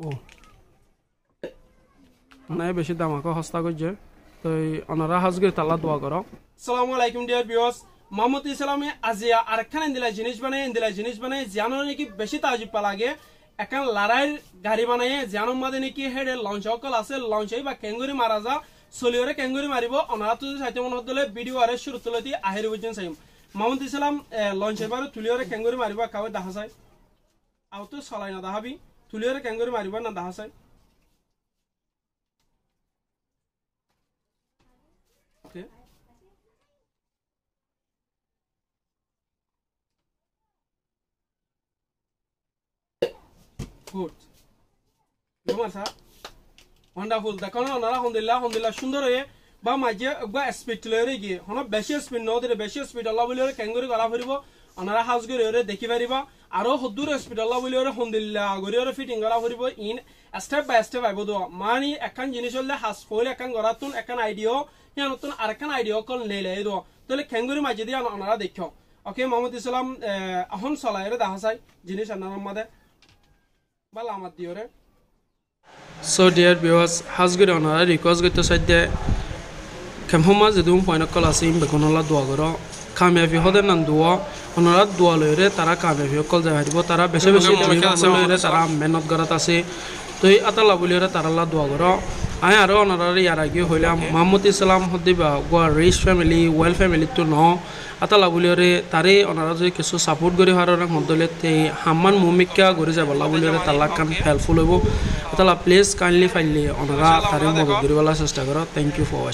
ও মানে বেশি দাম আকো হস্তা করছে তো ওনারা হাজগে তালা দোয়া করো। আসসালামু আলাইকুম ডিয়ার ভিউয়ার্স, মোহাম্মদ ইসলামে আজিয়া আরেকখান ইন্দিলা জিনিস বানায় জানো নাকি বেশি তাজিব লাগে একান লড়াইয়ের গাড়ি বানায় জানো মাদে নাকি হেডে লঞ্চ অকল আছে লঞ্চ বা কেঙ্গুরি মারা যা সলিওরে কেঙ্গুরি মারিব ওনারা তো সাইতে মনে হলে ভিডিও আরে শুরু তুলে দিয়ে আহির বুঝছেন চাইম মোহাম্মদ ইসলাম লঞ্চ এবার তুলিওরে কেঙ্গুরি মারিব কাউ দেখা যায় আও তো চলাই না দেখাবি তুলিওরে কেঙ্গুরি মারিব না দেখা যায়। Okay. Good. Gimana? Wonderful. দেখো না আলহামদুলিল্লাহ সুন্দর হয়ে বা মাঝে একবার স্পিড লয়ে গিয়ে হন বেশি স্পিড নদে বেশি স্পিড আল্লাহ বলি ক্যাঙ্গুরি গলা ফিরিব ওনারা হাউস গড়ে দেখি পারিবা আরো হদ্দুর স্পিড আল্লাহ বলি আলহামদুলিল্লাহ গড়িয়ে ফিটিং গলা ফিরিব ইন স্টেপ বাই স্টেপ আইব দো মানি একখান জিনিস হলে হাস ফইল একখান গড়াতুন একখান আইডিয়া ইয়া নতুন আরেকখান আইডিয়া কল নেলে দো তাহলে ক্যাঙ্গুরি মাঝে দিয়ে ওনারা দেখো। ওকে মোহাম্মদ ইসলাম এখন চলাইরে দেখা যায় জিনিস আনার মধ্যে ভালো আমার দিওরে। So dear viewers, hasgir onara request gito sadde kemhoma jedum point kol asim bekonola dua goro kamyabi hoden nan dua onara dua loire tara kamyabi kol jaharibo tara beshi loire tara mehnat garat ase to ei atala bolire tara la dua goro ai aro onara yara gi hoilam Muhammad Islam hodiba goa rich family well family to no atala bolire tare onara je kisu support gori harona hodole te hamman mumikka gori jaballa bolire talakan helpful hobo atala please kindly onara tare modod gori wala chesta karo. Thank you for watching.